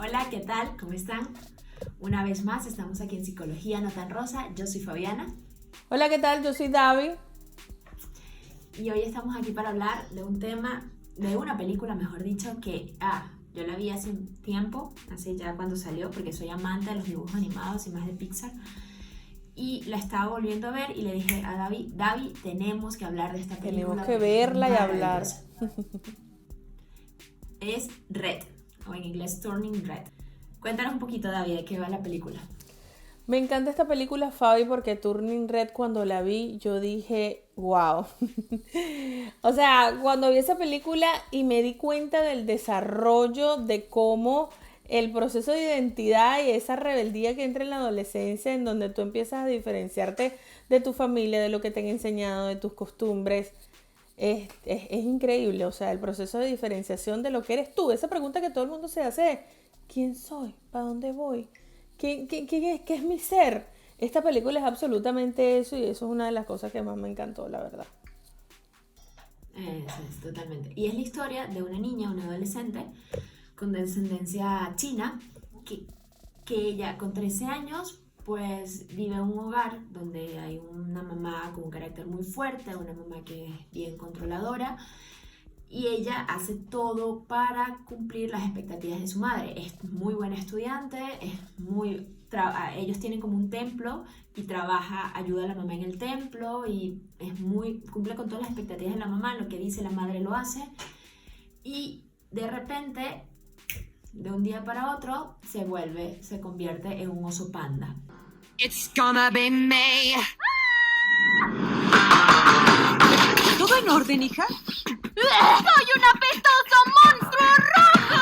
Hola, ¿qué tal? ¿Cómo están? Una vez más estamos aquí en Psicología No Tan Rosa. Yo soy Fabiana Hola, ¿qué tal? Yo soy Davi. y hoy estamos aquí para hablar de un tema, de una película, mejor dicho, que yo la vi hace un tiempo, hace ya cuando salió, porque soy amante de los dibujos animados y más de Pixar. Y la estaba volviendo a ver y le dije a Davi, tenemos que hablar de esta película. Tenemos que Porque es verla y hablar. maravillosa. Es Red, o en inglés Turning Red. Cuéntanos un poquito, Davi, de qué va la película. Me encanta esta película, Fabi, porque Turning Red, cuando la vi, yo dije, wow. O sea, cuando vi esa película y me di cuenta del desarrollo de cómo el proceso de identidad y esa rebeldía que entra en la adolescencia, en donde tú empiezas a diferenciarte de tu familia, de lo que te han enseñado, de tus costumbres, es increíble. O sea, el proceso de diferenciación de lo que eres tú. Esa pregunta que todo el mundo se hace, ¿quién soy? ¿Para dónde voy? ¿Qué es mi ser? Esta película es absolutamente eso y eso es una de las cosas que más me encantó, la verdad. Sí, totalmente. Y es la historia de una niña, una adolescente con descendencia china, que, que ella con 13 años pues vive en un hogar donde hay una mamá con un carácter muy fuerte, una mamá que es bien controladora, y ella hace todo para cumplir las expectativas de su madre. Es muy buena estudiante, ellos tienen como un templo y ayuda a la mamá en el templo y cumple con todas las expectativas de la mamá, lo que dice la madre lo hace, y de repente, de un día para otro, se convierte en un oso panda. It's gonna be me. ¿Todo en orden, hija? ¡Soy un apestoso monstruo rojo!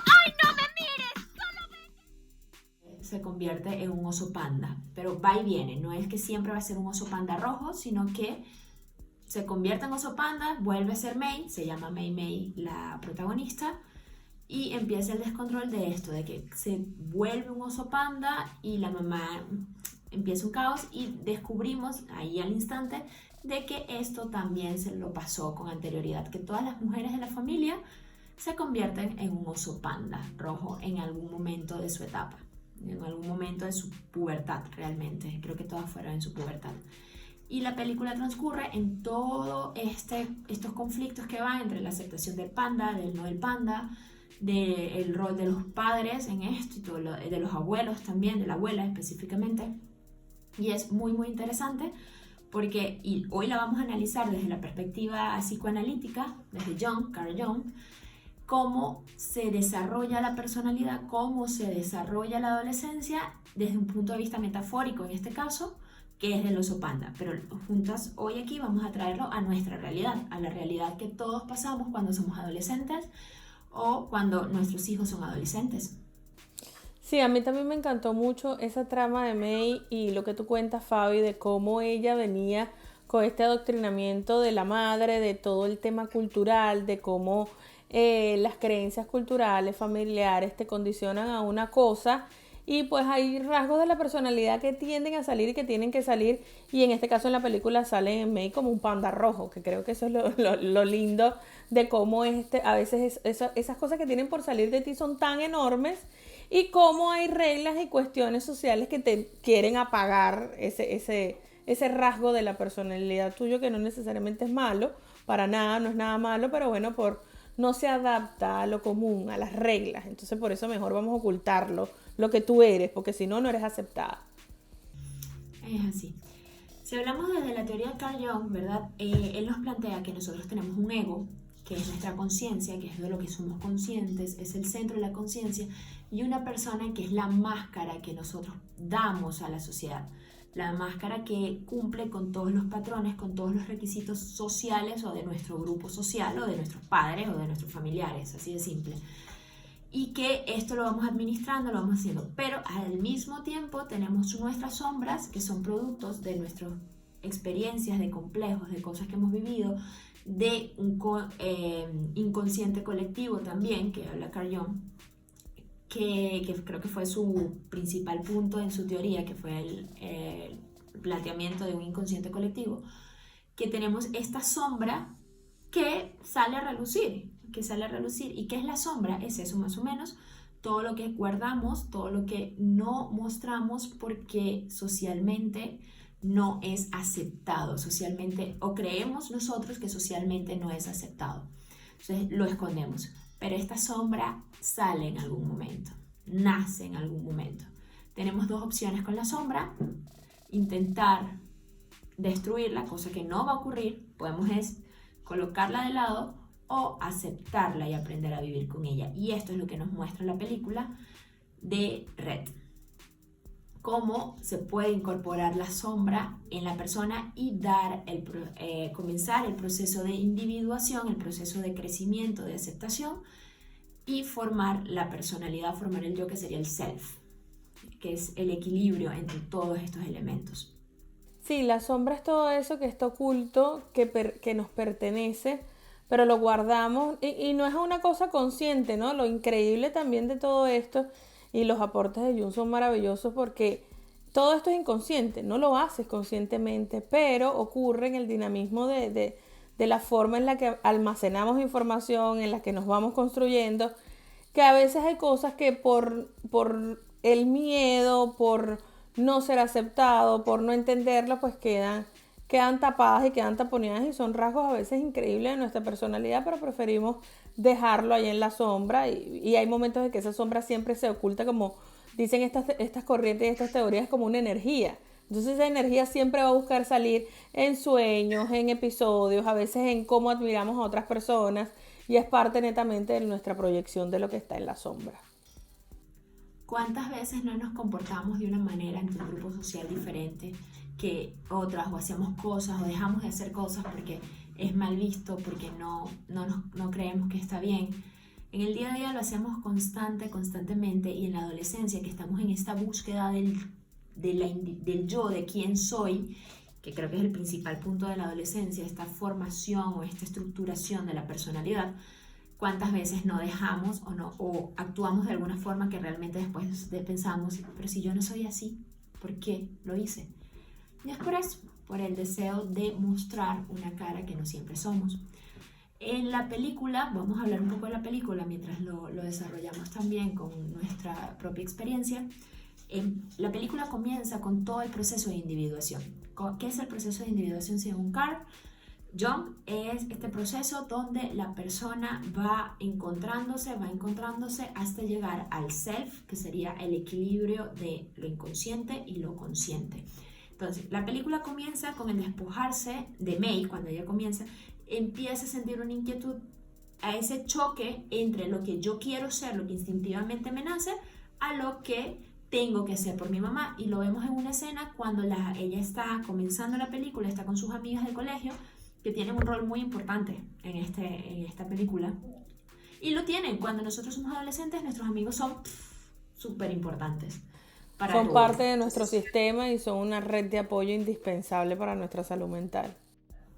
¡Ay, no me mires! Se convierte en un oso panda, pero va y viene, no es que siempre va a ser un oso panda rojo, sino que se convierte en oso panda, vuelve a ser Mei, se llama Mei Mei la protagonista, y empieza el descontrol de esto, de que se vuelve un oso panda y la mamá empieza un caos, y descubrimos ahí al instante de que esto también se lo pasó con anterioridad, que todas las mujeres de la familia se convierten en un oso panda rojo en algún momento de su etapa, en algún momento de su pubertad realmente, creo que todas fueron en su pubertad. Y la película transcurre en todo estos conflictos que van entre la aceptación del panda, del no del panda, del rol de los padres en esto y todo de los abuelos también, de la abuela específicamente. Y es muy muy interesante porque y hoy la vamos a analizar desde la perspectiva psicoanalítica, desde Carl Jung, cómo se desarrolla la personalidad, cómo se desarrolla la adolescencia desde un punto de vista metafórico en este caso, que es del oso panda. Pero juntas hoy aquí vamos a traerlo a nuestra realidad, a la realidad que todos pasamos cuando somos adolescentes o cuando nuestros hijos son adolescentes. Sí, a mí también me encantó mucho esa trama de Mei y lo que tú cuentas, Fabi, de cómo ella venía con este adoctrinamiento de la madre, de todo el tema cultural, de cómo las creencias culturales, familiares te condicionan a una cosa, y pues hay rasgos de la personalidad que tienden a salir y que tienen que salir, y en este caso en la película sale en Mei como un panda rojo, que creo que eso es lo lindo de cómo a veces esas cosas que tienen por salir de ti son tan enormes, y cómo hay reglas y cuestiones sociales que te quieren apagar ese rasgo de la personalidad tuyo, que no necesariamente es malo, para nada, no es nada malo, pero bueno, no se adapta a lo común, a las reglas. Entonces por eso mejor vamos a ocultarlo, lo que tú eres, porque si no, no eres aceptada. Es así. Si hablamos desde la teoría de Carl Jung, ¿verdad? Él nos plantea que nosotros tenemos un ego, que es nuestra conciencia, que es de lo que somos conscientes, es el centro de la conciencia, y una persona que es la máscara que nosotros damos a la sociedad, la máscara que cumple con todos los patrones, con todos los requisitos sociales o de nuestro grupo social o de nuestros padres o de nuestros familiares, así de simple. Y que esto lo vamos administrando, lo vamos haciendo, pero al mismo tiempo tenemos nuestras sombras, que son productos de nuestras experiencias, de complejos, de cosas que hemos vivido, de un inconsciente colectivo también, que habla Carl Jung, que creo que fue su principal punto en su teoría, que fue el planteamiento de un inconsciente colectivo, que tenemos esta sombra que sale a relucir. ¿Y qué es la sombra? Es eso más o menos, todo lo que guardamos, todo lo que no mostramos porque socialmente no es aceptado, socialmente, o creemos nosotros que socialmente no es aceptado. Entonces lo escondemos. Pero esta sombra sale en algún momento, nace en algún momento. Tenemos dos opciones con la sombra: intentar destruirla, cosa que no va a ocurrir, podemos colocarla de lado o aceptarla y aprender a vivir con ella. Y esto es lo que nos muestra la película de Red. Cómo se puede incorporar la sombra en la persona y comenzar el proceso de individuación, el proceso de crecimiento, de aceptación, y formar la personalidad, formar el yo, que sería el self, que es el equilibrio entre todos estos elementos. Sí, la sombra es todo eso que está oculto, que nos pertenece, pero lo guardamos y no es una cosa consciente, ¿no? Lo increíble también de todo esto y los aportes de Jung son maravillosos porque todo esto es inconsciente, no lo haces conscientemente, pero ocurre en el dinamismo de la forma en la que almacenamos información, en la que nos vamos construyendo, que a veces hay cosas que por el miedo, por no ser aceptado, por no entenderlo, pues quedan tapadas y quedan taponeadas y son rasgos a veces increíbles de nuestra personalidad, pero preferimos dejarlo ahí en la sombra y hay momentos en que esa sombra siempre se oculta, como dicen estas corrientes y estas teorías, como una energía. Entonces esa energía siempre va a buscar salir en sueños, en episodios, a veces en cómo admiramos a otras personas y es parte netamente de nuestra proyección de lo que está en la sombra. ¿Cuántas veces no nos comportamos de una manera en un grupo social diferente que otras, o hacemos cosas o dejamos de hacer cosas porque es mal visto, porque no creemos que está bien? En el día a día lo hacemos constantemente, y en la adolescencia, que estamos en esta búsqueda del yo, de quién soy, que creo que es el principal punto de la adolescencia, esta formación o esta estructuración de la personalidad. ¿Cuántas veces no dejamos o actuamos de alguna forma que realmente después pensamos, pero si yo no soy así, ¿por qué lo hice? Y es por eso, por el deseo de mostrar una cara que no siempre somos. En la película, vamos a hablar un poco de la película mientras lo desarrollamos también con nuestra propia experiencia. La película comienza con todo el proceso de individuación. ¿Qué es el proceso de individuación según Carl Jung? Es este proceso donde la persona va encontrándose hasta llegar al self, que sería el equilibrio de lo inconsciente y lo consciente. Entonces, la película comienza con el despojarse de May. Cuando ella empieza a sentir una inquietud, a ese choque entre lo que yo quiero ser, lo que instintivamente me nace, a lo que tengo que ser por mi mamá. Y lo vemos en una escena cuando ella está comenzando la película, está con sus amigas del colegio, que tienen un rol muy importante en esta película. Y lo tienen. Cuando nosotros somos adolescentes, nuestros amigos son súper importantes. Son parte de nuestro sistema y son una red de apoyo indispensable para nuestra salud mental.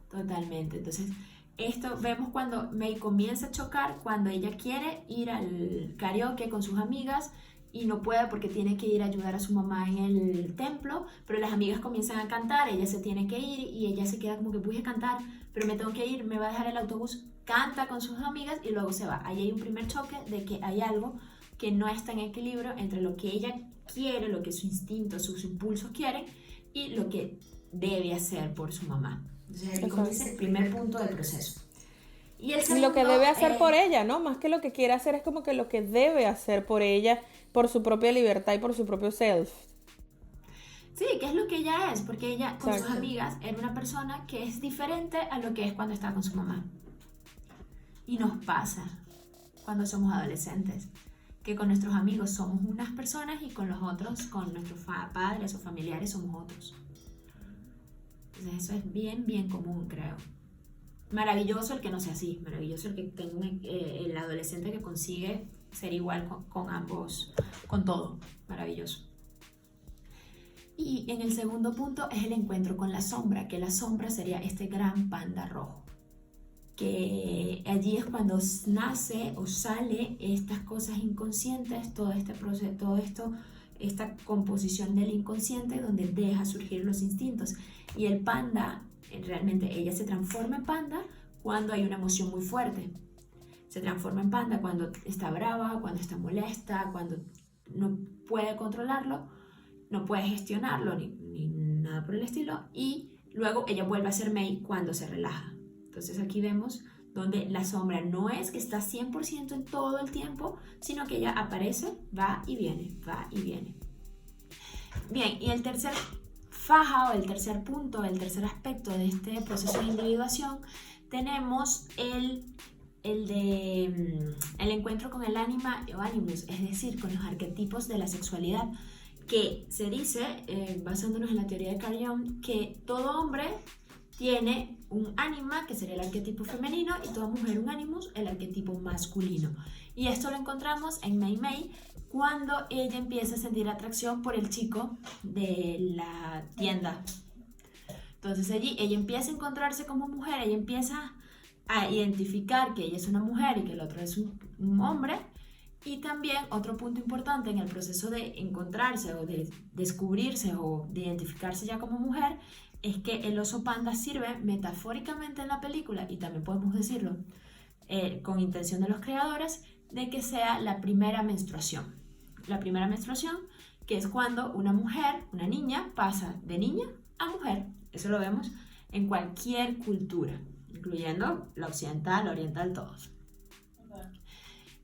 Totalmente. Entonces, esto vemos cuando May comienza a chocar, cuando ella quiere ir al karaoke con sus amigas y no puede porque tiene que ir a ayudar a su mamá en el templo, pero las amigas comienzan a cantar, ella se tiene que ir y ella se queda como que voy a cantar, pero me tengo que ir, me va a dejar el autobús, canta con sus amigas y luego se va. Ahí hay un primer choque de que hay algo que no está en equilibrio entre lo que ella quiere, lo que su instinto, sus impulsos quieren y lo que debe hacer por su mamá. Entonces ahí comienza el primer punto del proceso. Y el segundo, lo que debe hacer por ella, ¿no? Más que lo que quiere hacer, es como que lo que debe hacer por ella, por su propia libertad y por su propio self. Sí, que es lo que ella es, porque ella con sus amigas era una persona que es diferente a lo que es cuando está con su mamá. Y nos pasa cuando somos adolescentes, que con nuestros amigos somos unas personas y con los otros, con nuestros padres o familiares, somos otros. Entonces eso es bien, bien común, creo. Maravilloso el que no sea así, maravilloso el que tenga el adolescente que consigue ser igual con ambos, con todo, maravilloso. Y en el segundo punto es el encuentro con la sombra, que la sombra sería este gran panda rojo, que allí es cuando nace o sale estas cosas inconscientes, todo este proceso, todo esto, esta composición del inconsciente donde deja surgir los instintos. Y el panda, realmente ella se transforma en panda cuando hay una emoción muy fuerte. se transforma en panda cuando está brava, cuando está molesta, cuando no puede controlarlo, no puede gestionarlo ni nada por el estilo, y luego ella vuelve a ser Mei cuando se relaja. Entonces aquí vemos donde la sombra no es que está 100% en todo el tiempo, sino que ella aparece, va y viene, va y viene. Bien, y el tercer faja o el tercer punto, el tercer aspecto de este proceso de individuación, tenemos el encuentro con el ánima o animus, es decir, con los arquetipos de la sexualidad, que se dice, basándonos en la teoría de Carl Jung, que todo hombre tiene un ánima, que sería el arquetipo femenino, y toda mujer un animus, el arquetipo masculino. Y esto lo encontramos en Mei Mei, cuando ella empieza a sentir atracción por el chico de la tienda. Entonces allí ella empieza a encontrarse como mujer, ella empieza a identificar que ella es una mujer y que el otro es un hombre. Y también otro punto importante en el proceso de encontrarse o de descubrirse o de identificarse ya como mujer es que el oso panda sirve metafóricamente en la película, y también podemos decirlo con intención de los creadores, de que sea la primera menstruación. La primera menstruación, que es cuando una mujer, una niña, pasa de niña a mujer. Eso lo vemos en cualquier cultura, incluyendo la occidental, la oriental, todos.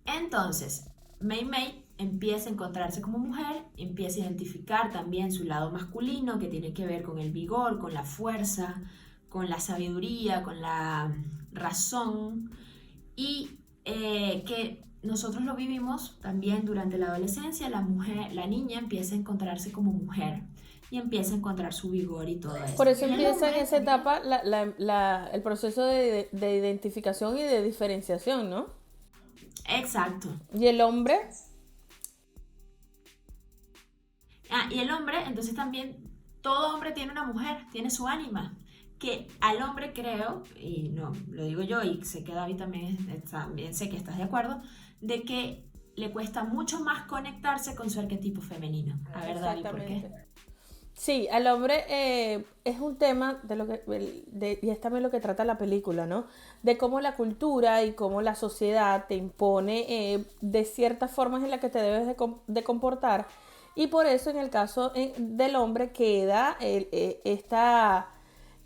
Entonces, Mei Mei empieza a encontrarse como mujer, empieza a identificar también su lado masculino, que tiene que ver con el vigor, con la fuerza, con la sabiduría, con la razón, y que nosotros lo vivimos también durante la adolescencia. La niña empieza a encontrarse como mujer y empieza a encontrar su vigor y todo eso. Por eso Y el empieza en hombre esa también. etapa el proceso de identificación y de diferenciación, ¿no? Exacto. Y el hombre, Y el hombre, entonces también, todo hombre tiene una mujer, tiene su ánima, que al hombre creo, y no, lo digo yo, y sé que David también sé que estás de acuerdo, de que le cuesta mucho más conectarse con su arquetipo femenino. A ver, David, ¿por qué? sí, al hombre es un tema de lo que, y es también lo que trata la película, ¿no? De cómo la cultura y cómo la sociedad te impone de ciertas formas en las que te debes de comportar. Y por eso en el caso del hombre queda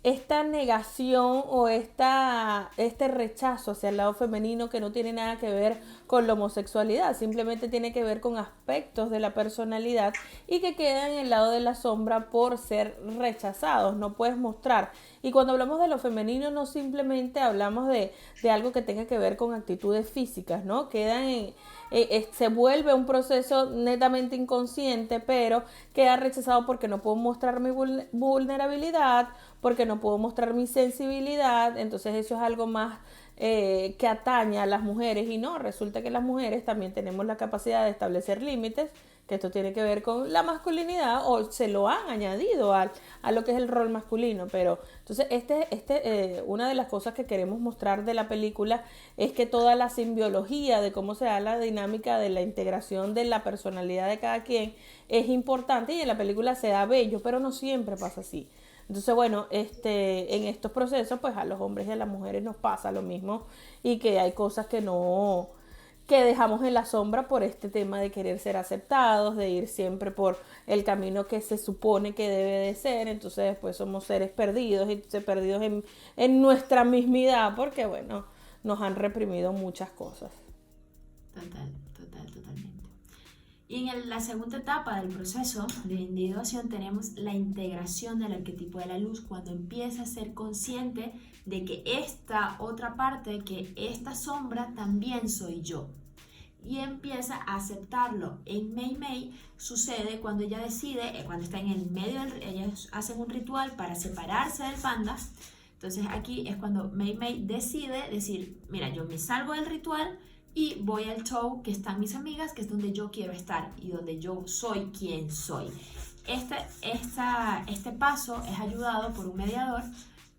esta negación o este rechazo hacia el lado femenino, que no tiene nada que ver con la homosexualidad, simplemente tiene que ver con aspectos de la personalidad y que quedan en el lado de la sombra por ser rechazados, no puedes mostrar. Y cuando hablamos de lo femenino no simplemente hablamos de algo que tenga que ver con actitudes físicas, ¿no? Se vuelve un proceso netamente inconsciente, pero queda rechazado porque no puedo mostrar mi vulnerabilidad, porque no puedo mostrar mi sensibilidad. Entonces eso es algo más que atañe a las mujeres, y no, resulta que las mujeres también tenemos la capacidad de establecer límites, que esto tiene que ver con la masculinidad, o se lo han añadido a lo que es el rol masculino. Pero entonces una de las cosas que queremos mostrar de la película es que toda la simbiología de cómo se da la dinámica de la integración de la personalidad de cada quien es importante, y en la película se da bello, pero no siempre pasa así. Entonces, bueno, en estos procesos, pues a los hombres y a las mujeres nos pasa lo mismo, y que hay cosas que dejamos en la sombra por este tema de querer ser aceptados, de ir siempre por el camino que se supone que debe de ser. Entonces después somos seres perdidos, y perdidos en nuestra mismidad, porque bueno, nos han reprimido muchas cosas. Totalmente. Y en la segunda etapa del proceso de individuación tenemos la integración del arquetipo de la luz, cuando empieza a ser consciente de que esta otra parte, que esta sombra también soy yo, y empieza a aceptarlo. En Mei Mei sucede cuando ella decide, cuando está en el medio ellos hacen un ritual para separarse del panda. Entonces aquí es cuando Mei Mei decide decir, mira, yo me salgo del ritual y voy al show que están mis amigas, que es donde yo quiero estar y donde yo soy quien soy. Este paso es ayudado por un mediador,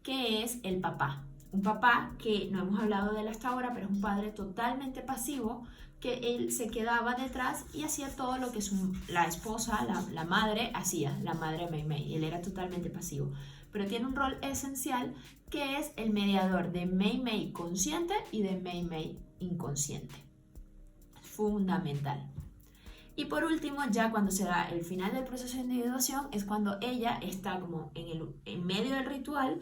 que es el papá. Un papá que no hemos hablado de él hasta ahora, pero es un padre totalmente pasivo, que él se quedaba detrás y hacía todo lo que la esposa, la madre hacía, la madre Mei Mei. Él era totalmente pasivo. pero tiene un rol esencial que es el mediador de Mei Mei consciente y de Mei Mei inconsciente. Fundamental. Y por último, ya cuando se da el final del proceso de individuación, es cuando ella está como en medio del ritual,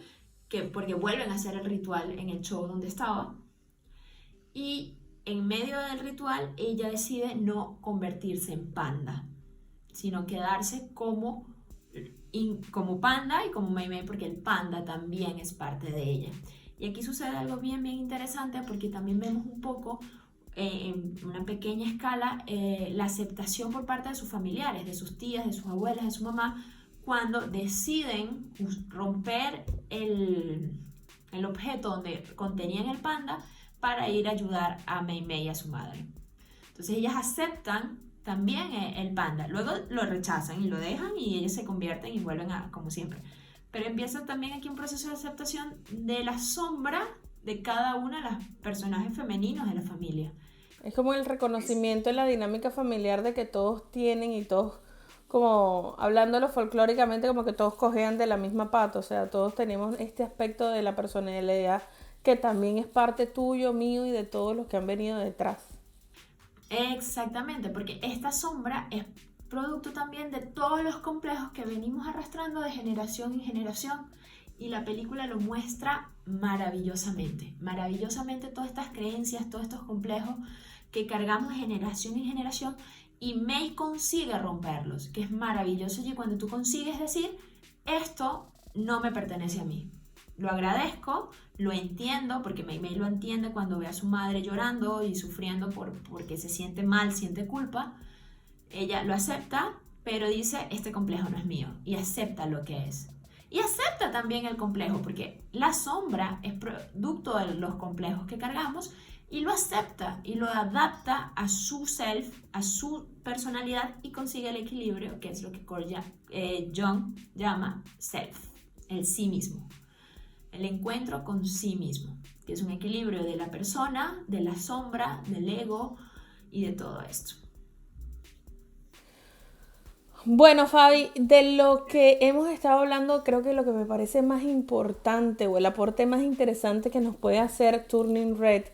porque vuelven a hacer el ritual en el show donde estaba, y en medio del ritual ella decide no convertirse en panda, sino quedarse como panda y como Mei Mei, porque el panda también es parte de ella. Y aquí sucede algo bien interesante, porque también vemos un poco en una pequeña escala la aceptación por parte de sus familiares, de sus tías, de sus abuelas, de su mamá, cuando deciden romper el objeto donde contenían el panda para ir a ayudar a Mei Mei y a su madre. Entonces ellas aceptan también el panda, luego lo rechazan y lo dejan y ellas se convierten y vuelven a como siempre. Pero empieza también aquí un proceso de aceptación de la sombra de cada una de los personajes femeninos de la familia. Es como el reconocimiento de la dinámica familiar de que todos tienen y todos, como hablándolo folclóricamente, como que todos cojean de la misma pata, o sea, todos tenemos este aspecto de la personalidad que también es parte tuyo, mío y de todos los que han venido detrás. Exactamente, porque esta sombra es producto también de todos los complejos que venimos arrastrando de generación en generación, y la película lo muestra maravillosamente todas estas creencias, todos estos complejos que cargamos de generación en generación, y Mei consigue romperlos, que es maravilloso. Y cuando tú consigues decir, esto no me pertenece a mí, lo agradezco, lo entiendo, porque Mei Mei lo entiende cuando ve a su madre llorando y sufriendo porque se siente mal, siente culpa. Ella lo acepta, pero dice, este complejo no es mío, y acepta lo que es. Y acepta también el complejo, porque la sombra es producto de los complejos que cargamos, y lo acepta y lo adapta a su self, a su personalidad, y consigue el equilibrio, que es lo que Jung llama self, el sí mismo. El encuentro con sí mismo, que es un equilibrio de la persona, de la sombra, del ego y de todo esto. Bueno, Fabi, de lo que hemos estado hablando, creo que lo que me parece más importante o el aporte más interesante que nos puede hacer Turning Red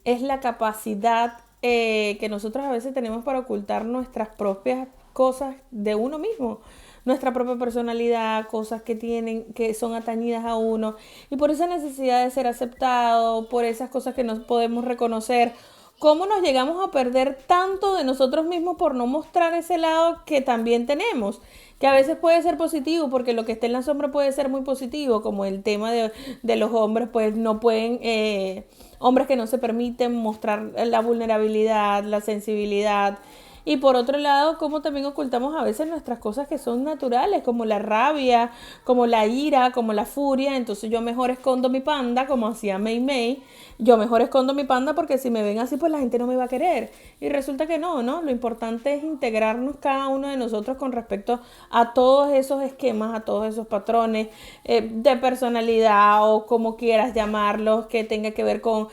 es la capacidad que nosotros a veces tenemos para ocultar nuestras propias cosas de uno mismo, nuestra propia personalidad, cosas que son atañidas a uno, y por esa necesidad de ser aceptado, por esas cosas que no podemos reconocer. ¿Cómo nos llegamos a perder tanto de nosotros mismos por no mostrar ese lado que también tenemos? Que a veces puede ser positivo, porque lo que está en la sombra puede ser muy positivo, como el tema de los hombres, pues no pueden, hombres que no se permiten mostrar la vulnerabilidad, la sensibilidad. Y por otro lado, como también ocultamos a veces nuestras cosas que son naturales, como la rabia, como la ira, como la furia. Entonces yo mejor escondo mi panda, como hacía Mei Mei. Yo mejor escondo mi panda porque si me ven así, pues la gente no me va a querer. Y resulta que no. Lo importante es integrarnos cada uno de nosotros con respecto a todos esos esquemas, a todos esos patrones de personalidad o como quieras llamarlos, que tenga que ver con...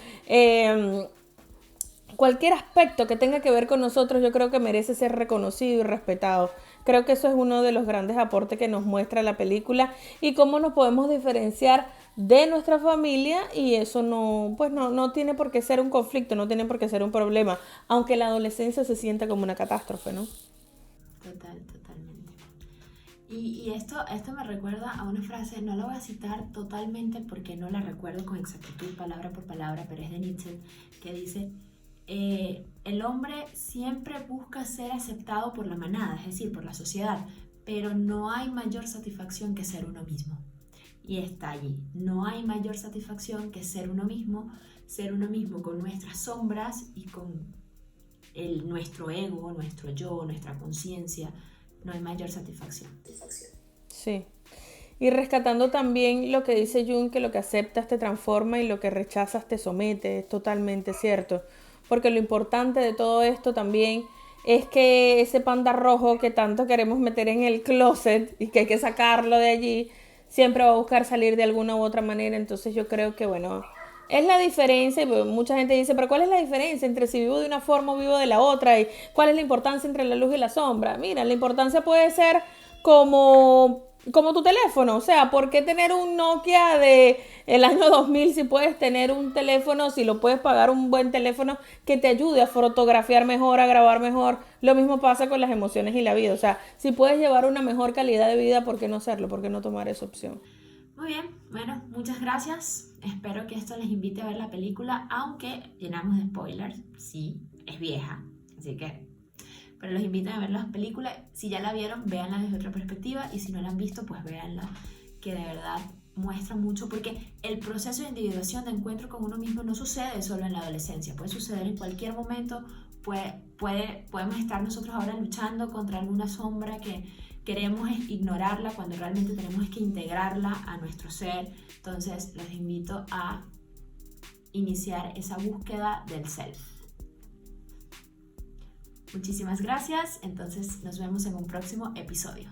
cualquier aspecto que tenga que ver con nosotros, yo creo que merece ser reconocido y respetado. Creo que eso es uno de los grandes aportes que nos muestra la película, y cómo nos podemos diferenciar de nuestra familia, y eso no tiene por qué ser un conflicto, no tiene por qué ser un problema, aunque la adolescencia se sienta como una catástrofe, ¿no? Totalmente. Y esto me recuerda a una frase, no la voy a citar totalmente porque no la recuerdo con exactitud, palabra por palabra, pero es de Nietzsche, que dice... el hombre siempre busca ser aceptado por la manada, es decir, por la sociedad, pero no hay mayor satisfacción que ser uno mismo. Y está allí, no hay mayor satisfacción que ser uno mismo con nuestras sombras y con nuestro ego, nuestro yo, nuestra conciencia. No hay mayor satisfacción. Sí. Y rescatando también lo que dice Jung, que lo que aceptas te transforma y lo que rechazas te somete, es totalmente cierto. Porque lo importante de todo esto también es que ese panda rojo que tanto queremos meter en el closet y que hay que sacarlo de allí, siempre va a buscar salir de alguna u otra manera. Entonces yo creo que, es la diferencia. Y mucha gente dice, pero ¿cuál es la diferencia entre si vivo de una forma o vivo de la otra? ¿Y cuál es la importancia entre la luz y la sombra? Mira, la importancia puede ser como como tu teléfono. O sea, ¿por qué tener un Nokia de el año 2000 si puedes tener un teléfono, si lo puedes pagar un buen teléfono que te ayude a fotografiar mejor, a grabar mejor? Lo mismo pasa con las emociones y la vida. O sea, si puedes llevar una mejor calidad de vida, ¿por qué no hacerlo? ¿Por qué no tomar esa opción? Muy bien, bueno, muchas gracias. Espero que esto les invite a ver la película, aunque llenamos de spoilers. Sí, es vieja, así que... Pero los invito a ver las películas. Si ya la vieron, véanla desde otra perspectiva. Y si no la han visto, pues véanla, que de verdad muestra mucho. Porque el proceso de individuación, de encuentro con uno mismo, no sucede solo en la adolescencia. Puede suceder en cualquier momento. Podemos estar nosotros ahora luchando contra alguna sombra que queremos ignorarla, cuando realmente tenemos que integrarla a nuestro ser. Entonces, los invito a iniciar esa búsqueda del self. Muchísimas gracias, entonces nos vemos en un próximo episodio.